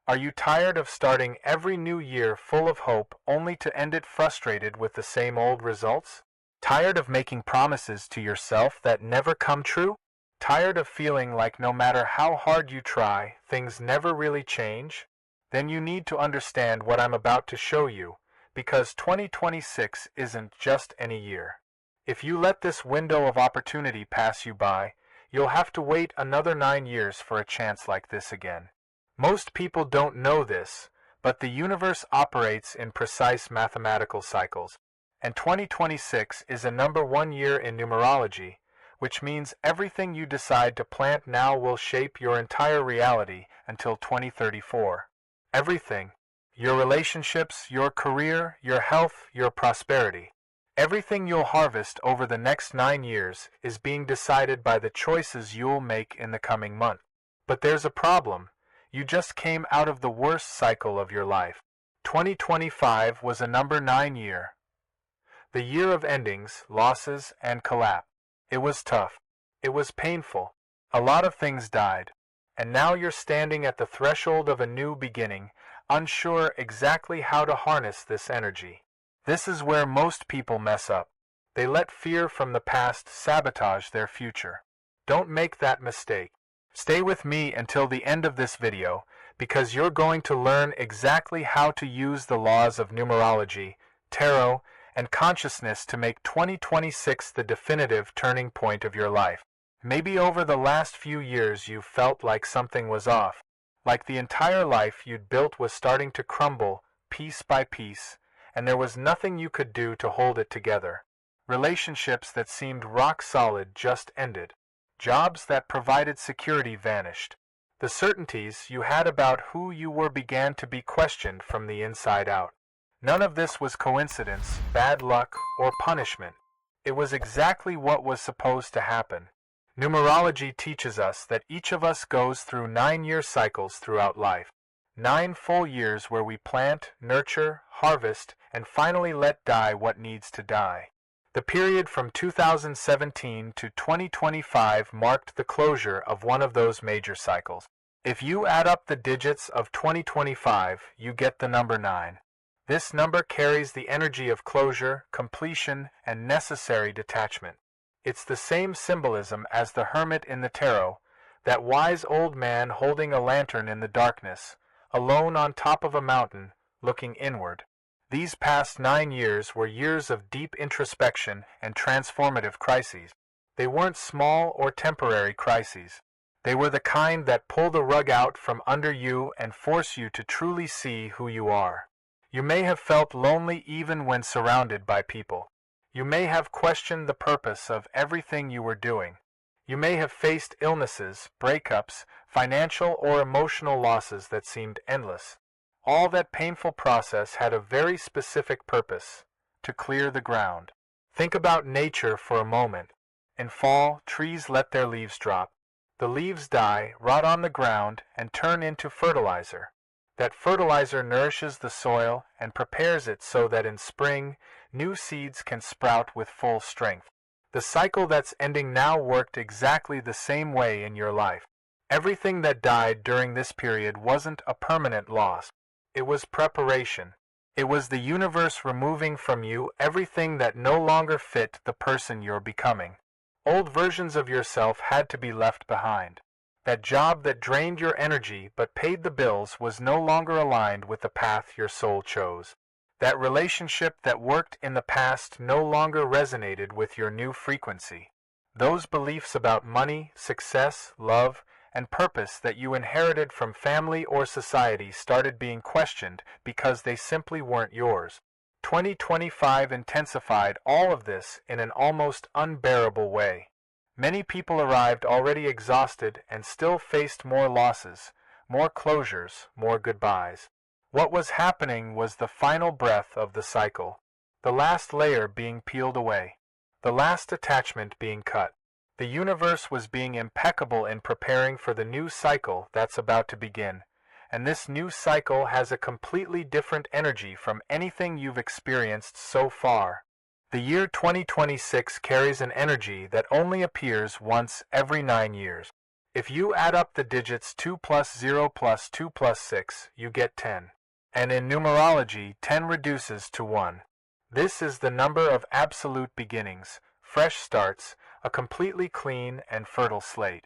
Are you tired of starting every new year full of hope only to end it frustrated with the same old results? Tired of making promises to yourself that never come true? Tired of feeling like no matter how hard you try, things never really change? Then you need to understand what I'm about to show you, because 2026 isn't just any year. If you let this window of opportunity pass you by, you'll have to wait another 9 years for a chance like this again. Most people don't know this, but the universe operates in precise mathematical cycles, and 2026 is a number 1 year in numerology, which means everything you decide to plant now will shape your entire reality until 2034. Everything. Your relationships, your career, your health, your prosperity. Everything you'll harvest over the next 9 years is being decided by the choices you'll make in the coming month. But there's a problem. You just came out of the worst cycle of your life. 2025 was a number 9 year. The year of endings, losses, and collapse. It was tough. It was painful. A lot of things died. And now you're standing at the threshold of a new beginning, unsure exactly how to harness this energy. This is where most people mess up. They let fear from the past sabotage their future. Don't make that mistake. Stay with me until the end of this video, because you're going to learn exactly how to use the laws of numerology, tarot, and consciousness to make 2026 the definitive turning point of your life. Maybe over the last few years you've felt like something was off, like the entire life you'd built was starting to crumble piece by piece, and there was nothing you could do to hold it together. Relationships that seemed rock solid just ended. Jobs that provided security vanished. The certainties you had about who you were began to be questioned from the inside out. None of this was coincidence, bad luck, or punishment. It was exactly what was supposed to happen. Numerology teaches us that each of us goes through 9-year cycles throughout life. 9 full years where we plant, nurture, harvest, and finally let die what needs to die. The period from 2017 to 2025 marked the closure of one of those major cycles. If you add up the digits of 2025, you get the number 9. This number carries the energy of closure, completion, and necessary detachment. It's the same symbolism as the hermit in the tarot, that wise old man holding a lantern in the darkness, alone on top of a mountain, looking inward. These past 9 years were years of deep introspection and transformative crises. They weren't small or temporary crises. They were the kind that pull the rug out from under you and force you to truly see who you are. You may have felt lonely even when surrounded by people. You may have questioned the purpose of everything you were doing. You may have faced illnesses, breakups, financial or emotional losses that seemed endless. All that painful process had a very specific purpose: to clear the ground. Think about nature for a moment. In fall, trees let their leaves drop. The leaves die, rot on the ground, and turn into fertilizer. That fertilizer nourishes the soil and prepares it so that in spring, new seeds can sprout with full strength. The cycle that's ending now worked exactly the same way in your life. Everything that died during this period wasn't a permanent loss. It was preparation. It was the universe removing from you everything that no longer fit the person you're becoming. Old versions of yourself had to be left behind. That job that drained your energy but paid the bills was no longer aligned with the path your soul chose. That relationship that worked in the past no longer resonated with your new frequency. Those beliefs about money, success, love, and purpose that you inherited from family or society started being questioned because they simply weren't yours. 2025 intensified all of this in an almost unbearable way. Many people arrived already exhausted and still faced more losses, more closures, more goodbyes. What was happening was the final breath of the cycle, the last layer being peeled away, the last attachment being cut. The universe was being impeccable in preparing for the new cycle that's about to begin, and this new cycle has a completely different energy from anything you've experienced so far. The year 2026 carries an energy that only appears once every 9 years. If you add up the digits 2 plus 0 plus 2 plus 6, you get 10. And in numerology, 10 reduces to 1. This is the number of absolute beginnings, fresh starts, a completely clean and fertile slate.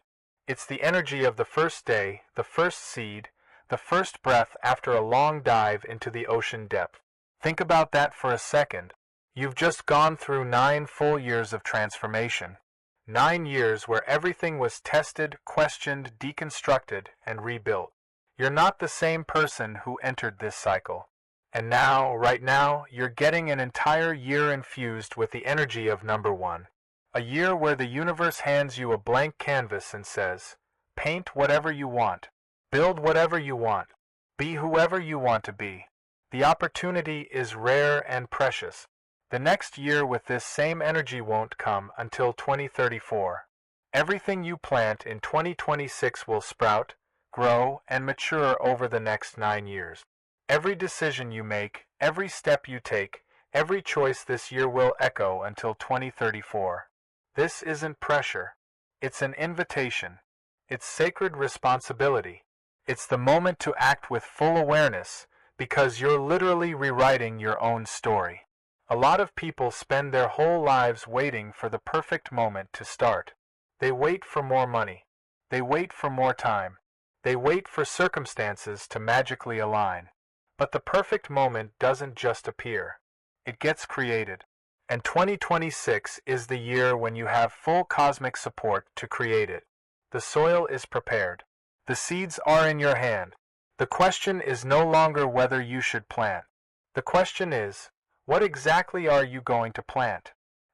It's the energy of the first day, the first seed, the first breath after a long dive into the ocean depth. Think about that for a second. You've just gone through 9 full years of transformation. 9 years where everything was tested, questioned, deconstructed, and rebuilt. You're not the same person who entered this cycle. And now, right now, you're getting an entire year infused with the energy of number 1. A year where the universe hands you a blank canvas and says, paint whatever you want, build whatever you want, be whoever you want to be. The opportunity is rare and precious. The next year with this same energy won't come until 2034. Everything you plant in 2026 will sprout, grow, and mature over the next 9 years. Every decision you make, every step you take, every choice this year will echo until 2034. This isn't pressure. It's an invitation. It's sacred responsibility. It's the moment to act with full awareness, because you're literally rewriting your own story. A lot of people spend their whole lives waiting for the perfect moment to start. They wait for more money. They wait for more time. They wait for circumstances to magically align. But the perfect moment doesn't just appear. It gets created. And 2026 is the year when you have full cosmic support to create it. The soil is prepared. The seeds are in your hand. The question is no longer whether you should plant. The question is, what exactly are you going to plant?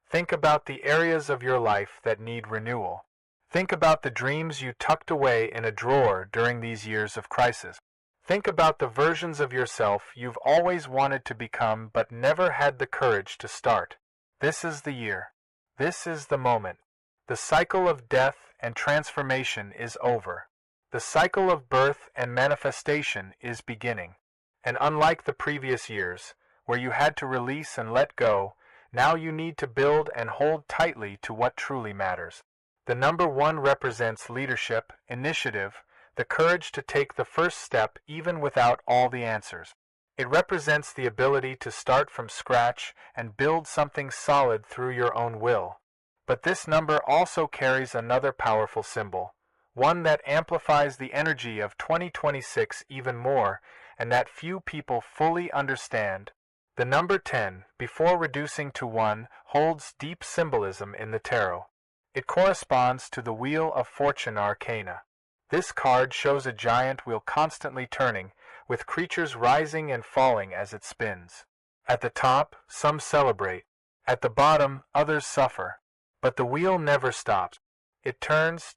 Think about the areas of your life that need renewal. Think about the dreams you tucked away in a drawer during these years of crisis. Think about the versions of yourself you've always wanted to become but never had the courage to start. This is the year. This is the moment. The cycle of death and transformation is over. The cycle of birth and manifestation is beginning. And unlike the previous years, where you had to release and let go, now you need to build and hold tightly to what truly matters. The number 1 represents leadership, initiative, the courage to take the first step even without all the answers. It represents the ability to start from scratch and build something solid through your own will. But this number also carries another powerful symbol, one that amplifies the energy of 2026 even more and that few people fully understand. The number 10, before reducing to 1, holds deep symbolism in the tarot. It corresponds to the Wheel of Fortune arcana. This card shows a giant wheel constantly turning, with creatures rising and falling as it spins. At the top, some celebrate. At the bottom, others suffer. But the wheel never stops. It turns,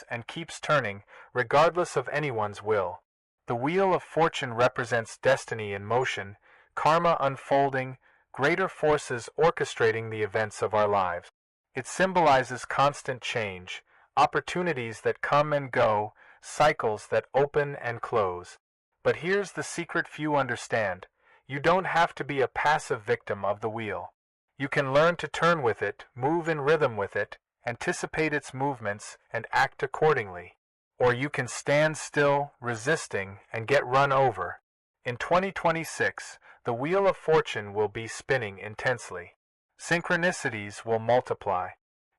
and keeps turning, regardless of anyone's will. The Wheel of Fortune represents destiny in motion, karma unfolding, greater forces orchestrating the events of our lives. It symbolizes constant change, opportunities that come and go, cycles that open and close. But here's the secret few understand. You don't have to be a passive victim of the wheel. You can learn to turn with it, move in rhythm with it, anticipate its movements, and act accordingly. Or you can stand still, resisting, and get run over. In 2026, the Wheel of Fortune will be spinning intensely. Synchronicities will multiply.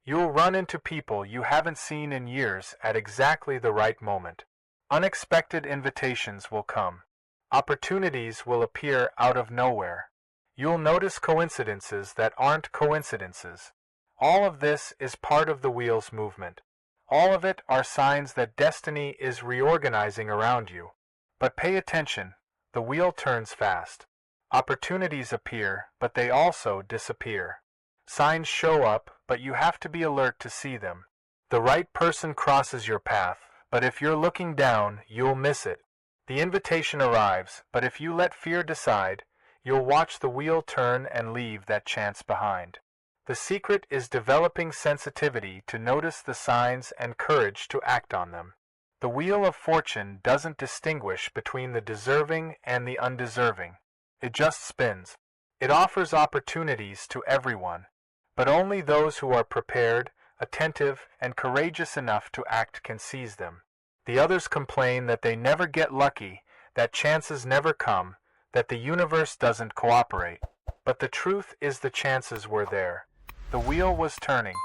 You'll run into people you haven't seen in years at exactly the right moment. Unexpected invitations will come. Opportunities will appear out of nowhere. You'll notice coincidences that aren't coincidences. All of this is part of the wheel's movement. All of it are signs that destiny is reorganizing around you. But pay attention, the wheel turns fast. Opportunities appear, but they also disappear. Signs show up, but you have to be alert to see them. The right person crosses your path, but if you're looking down, you'll miss it. The invitation arrives, but if you let fear decide, you'll watch the wheel turn and leave that chance behind. The secret is developing sensitivity to notice the signs and courage to act on them. The Wheel of Fortune doesn't distinguish between the deserving and the undeserving. It just spins. It offers opportunities to everyone, but only those who are prepared, attentive, and courageous enough to act can seize them. The others complain that they never get lucky, that chances never come, that the universe doesn't cooperate. But the truth is the chances were there. The wheel was turning.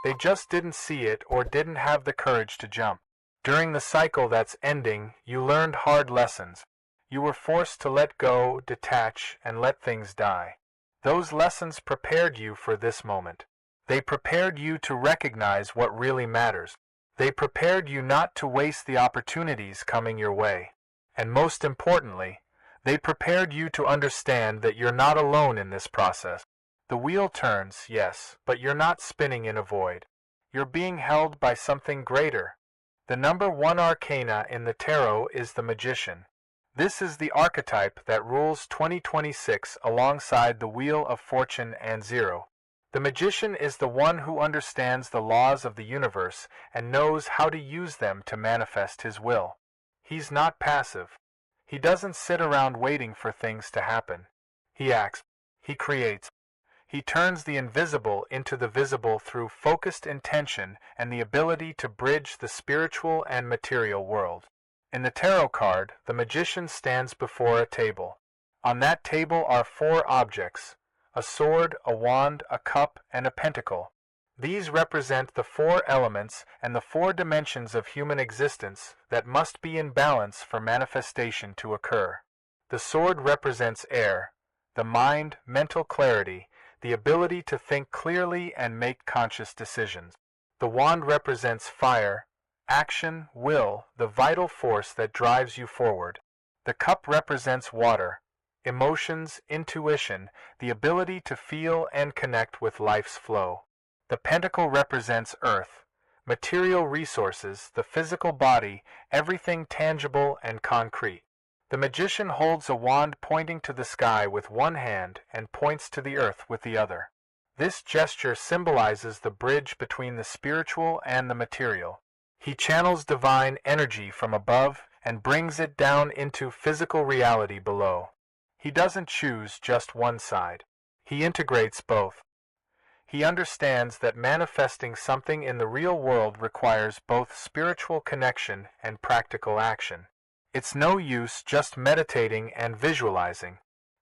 They just didn't see it or didn't have the courage to jump. During the cycle that's ending, you learned hard lessons. You were forced to let go, detach, and let things die. Those lessons prepared you for this moment. They prepared you to recognize what really matters. They prepared you not to waste the opportunities coming your way. And most importantly, they prepared you to understand that you're not alone in this process. The wheel turns, yes, but you're not spinning in a void. You're being held by something greater. The number 1 arcana in the tarot is the Magician. This is the archetype that rules 2026 alongside the Wheel of Fortune and Zero. The Magician is the one who understands the laws of the universe and knows how to use them to manifest his will. He's not passive. He doesn't sit around waiting for things to happen. He acts. He creates. He turns the invisible into the visible through focused intention and the ability to bridge the spiritual and material world. In the tarot card, the Magician stands before a table. On that table are 4 objects: a sword, a wand, a cup, and a pentacle. These represent the 4 elements and the 4 dimensions of human existence that must be in balance for manifestation to occur. The sword represents air, the mind, mental clarity, the ability to think clearly and make conscious decisions. The wand represents fire, action, will, the vital force that drives you forward. The cup represents water, emotions, intuition, the ability to feel and connect with life's flow. The pentacle represents earth, material resources, the physical body, everything tangible and concrete. The Magician holds a wand pointing to the sky with one hand and points to the earth with the other. This gesture symbolizes the bridge between the spiritual and the material. He channels divine energy from above and brings it down into physical reality below. He doesn't choose just one side. He integrates both. He understands that manifesting something in the real world requires both spiritual connection and practical action. It's no use just meditating and visualizing.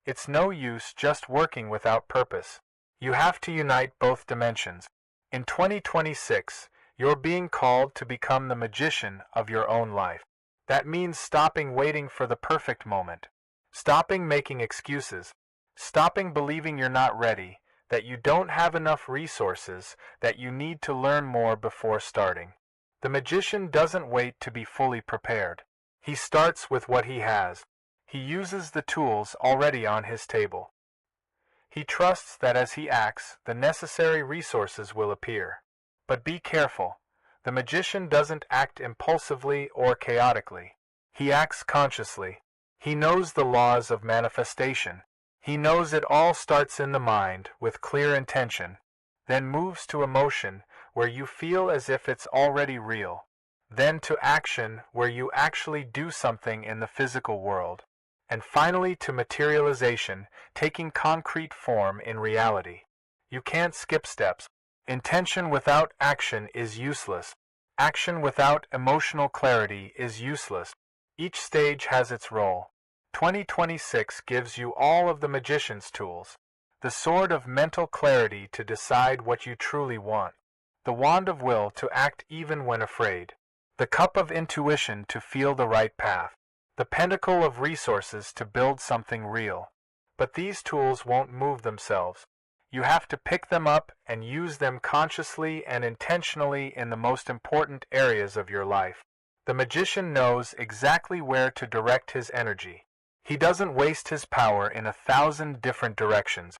It's no use just working without purpose. You have to unite both dimensions. In 2026, you're being called to become the magician of your own life. That means stopping waiting for the perfect moment. Stopping making excuses. Stopping believing you're not ready, that you don't have enough resources, that you need to learn more before starting. The magician doesn't wait to be fully prepared. He starts with what he has. He uses the tools already on his table. He trusts that as he acts, the necessary resources will appear. But be careful. The magician doesn't act impulsively or chaotically. He acts consciously. He knows the laws of manifestation. He knows it all starts in the mind with clear intention, then moves to emotion where you feel as if it's already real, then to action where you actually do something in the physical world, and finally to materialization, taking concrete form in reality. You can't skip steps. Intention without action is useless. Action without emotional clarity is useless. Each stage has its role. 2026 gives you all of the magician's tools. The sword of mental clarity to decide what you truly want. The wand of will to act even when afraid. The cup of intuition to feel the right path. The pentacle of resources to build something real. But these tools won't move themselves. You have to pick them up and use them consciously and intentionally in the most important areas of your life. The magician knows exactly where to direct his energy. He doesn't waste his power in 1,000 different directions.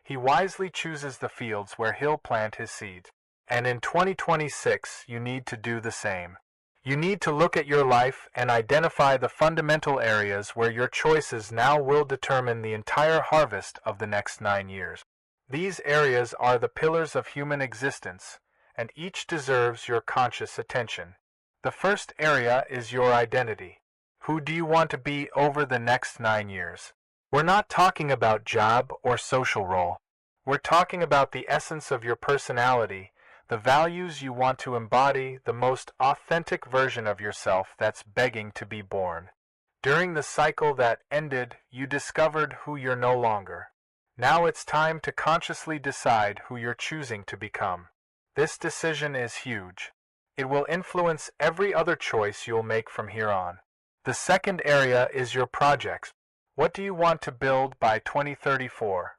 He wisely chooses the fields where he'll plant his seeds. And in 2026, you need to do the same. You need to look at your life and identify the fundamental areas where your choices now will determine the entire harvest of the next 9 years. These areas are the pillars of human existence, and each deserves your conscious attention. The first area is your identity. Who do you want to be over the next 9 years? We're not talking about job or social role. We're talking about the essence of your personality, the values you want to embody, the most authentic version of yourself that's begging to be born. During the cycle that ended, you discovered who you're no longer. Now it's time to consciously decide who you're choosing to become. This decision is huge. It will influence every other choice you'll make from here on. The second area is your projects. What do you want to build by 2034?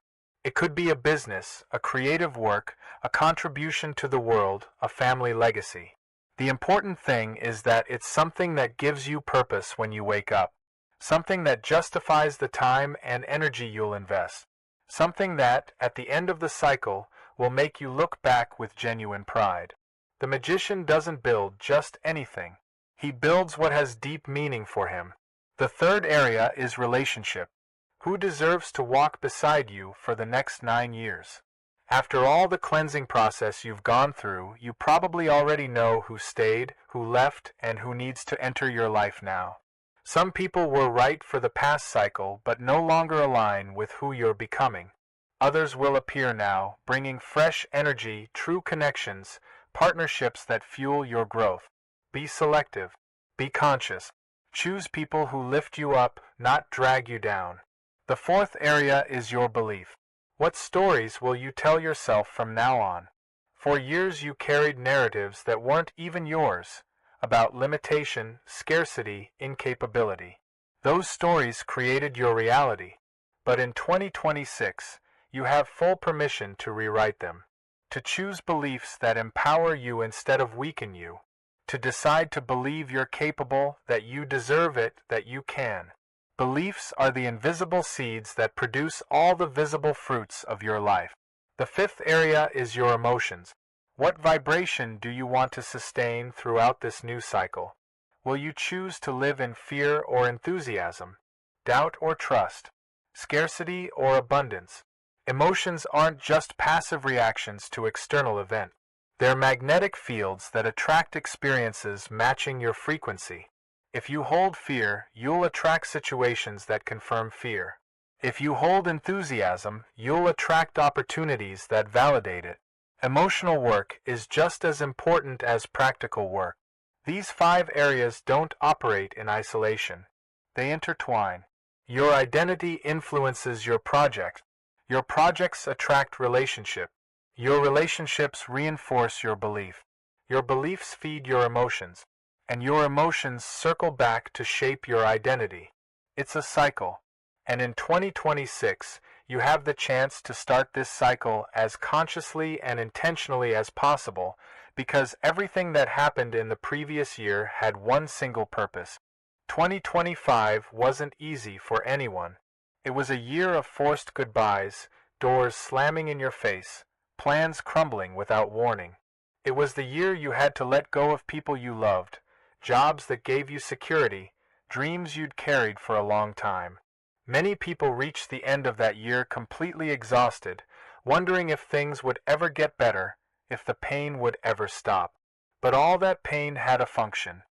It could be a business, a creative work, a contribution to the world, a family legacy. The important thing is that it's something that gives you purpose when you wake up. Something that justifies the time and energy you'll invest. Something that, at the end of the cycle, will make you look back with genuine pride. The magician doesn't build just anything. He builds what has deep meaning for him. The third area is relationship. Who deserves to walk beside you for the next 9 years? After all the cleansing process you've gone through, you probably already know who stayed, who left, and who needs to enter your life now. Some people were right for the past cycle, but no longer align with who you're becoming. Others will appear now, bringing fresh energy, true connections, partnerships that fuel your growth. Be selective. Be conscious. Choose people who lift you up, not drag you down. The fourth area is your belief. What stories will you tell yourself from now on? For years you carried narratives that weren't even yours, about limitation, scarcity, incapability. Those stories created your reality. But in 2026, you have full permission to rewrite them. To choose beliefs that empower you instead of weaken you. To decide to believe you're capable, that you deserve it, that you can. Beliefs are the invisible seeds that produce all the visible fruits of your life. The fifth area is your emotions. What vibration do you want to sustain throughout this new cycle? Will you choose to live in fear or enthusiasm? Doubt or trust? Scarcity or abundance? Emotions aren't just passive reactions to external events. They're magnetic fields that attract experiences matching your frequency. If you hold fear, you'll attract situations that confirm fear. If you hold enthusiasm, you'll attract opportunities that validate it. Emotional work is just as important as practical work. These 5 areas don't operate in isolation. They intertwine. Your identity influences your project. Your projects attract relationship. Your relationships reinforce your belief. Your beliefs feed your emotions. And your emotions circle back to shape your identity. It's a cycle. And in 2026, you have the chance to start this cycle as consciously and intentionally as possible, because everything that happened in the previous year had one single purpose. 2025 wasn't easy for anyone. It was a year of forced goodbyes, doors slamming in your face, plans crumbling without warning. It was the year you had to let go of people you loved, jobs that gave you security, dreams you'd carried for a long time. Many people reached the end of that year completely exhausted, wondering if things would ever get better, if the pain would ever stop. But all that pain had a function.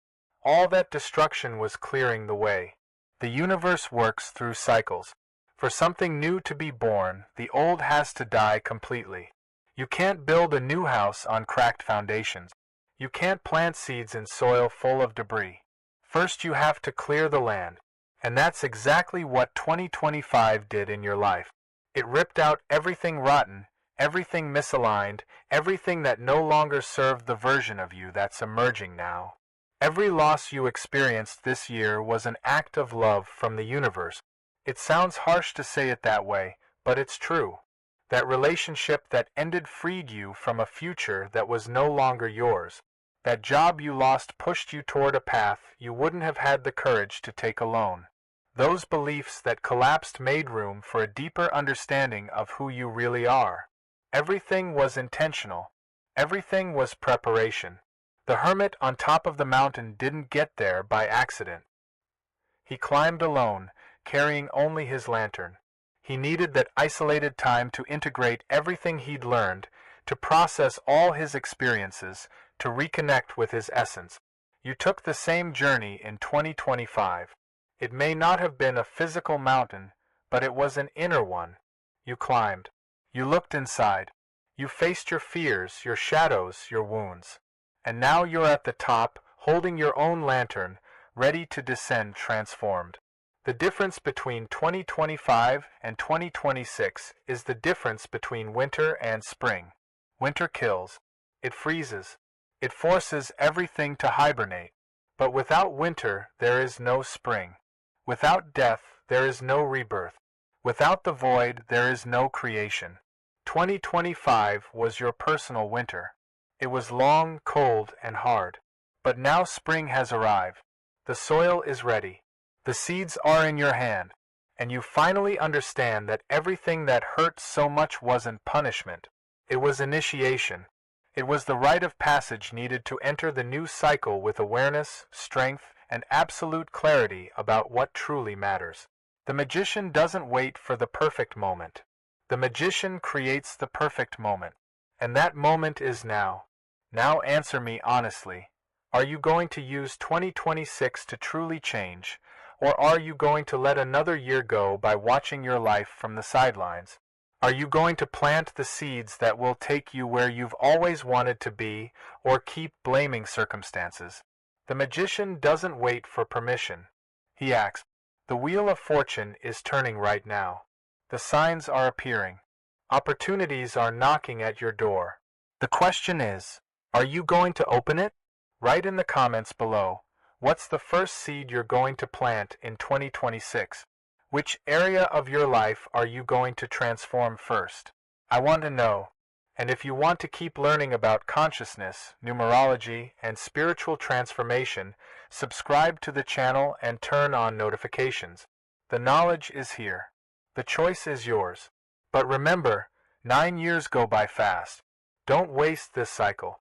All that destruction was clearing the way. The universe works through cycles. For something new to be born, the old has to die completely. You can't build a new house on cracked foundations. You can't plant seeds in soil full of debris. First you have to clear the land. And that's exactly what 2025 did in your life. It ripped out everything rotten, everything misaligned, everything that no longer served the version of you that's emerging now. Every loss you experienced this year was an act of love from the universe. It sounds harsh to say it that way, but it's true. That relationship that ended freed you from a future that was no longer yours. That job you lost pushed you toward a path you wouldn't have had the courage to take alone. Those beliefs that collapsed made room for a deeper understanding of who you really are. Everything was intentional. Everything was preparation. The hermit on top of the mountain didn't get there by accident. He climbed alone, carrying only his lantern. He needed that isolated time to integrate everything he'd learned, to process all his experiences, to reconnect with his essence. You took the same journey in 2025. It may not have been a physical mountain, but it was an inner one. You climbed. You looked inside. You faced your fears, your shadows, your wounds. And now you're at the top, holding your own lantern, ready to descend transformed. The difference between 2025 and 2026 is the difference between winter and spring. Winter kills. It freezes. It forces everything to hibernate. But without winter, there is no spring. Without death, there is no rebirth. Without the void, there is no creation. 2025 was your personal winter. It was long, cold, and hard. But now spring has arrived. The soil is ready. The seeds are in your hand. And you finally understand that everything that hurt so much wasn't punishment. It was initiation. It was the rite of passage needed to enter the new cycle with awareness, strength, and absolute clarity about what truly matters. The magician doesn't wait for the perfect moment. The magician creates the perfect moment. And that moment is now. Now answer me honestly. Are you going to use 2026 to truly change, or are you going to let another year go by watching your life from the sidelines? Are you going to plant the seeds that will take you where you've always wanted to be, or keep blaming circumstances? The magician doesn't wait for permission. He acts. The wheel of fortune is turning right now. The signs are appearing. Opportunities are knocking at your door. The question is, are you going to open it? Write in the comments below, what's the first seed you're going to plant in 2026? Which area of your life are you going to transform first? I want to know. And if you want to keep learning about consciousness, numerology, and spiritual transformation, subscribe to the channel and turn on notifications. The knowledge is here. The choice is yours. But remember, 9 years go by fast. Don't waste this cycle.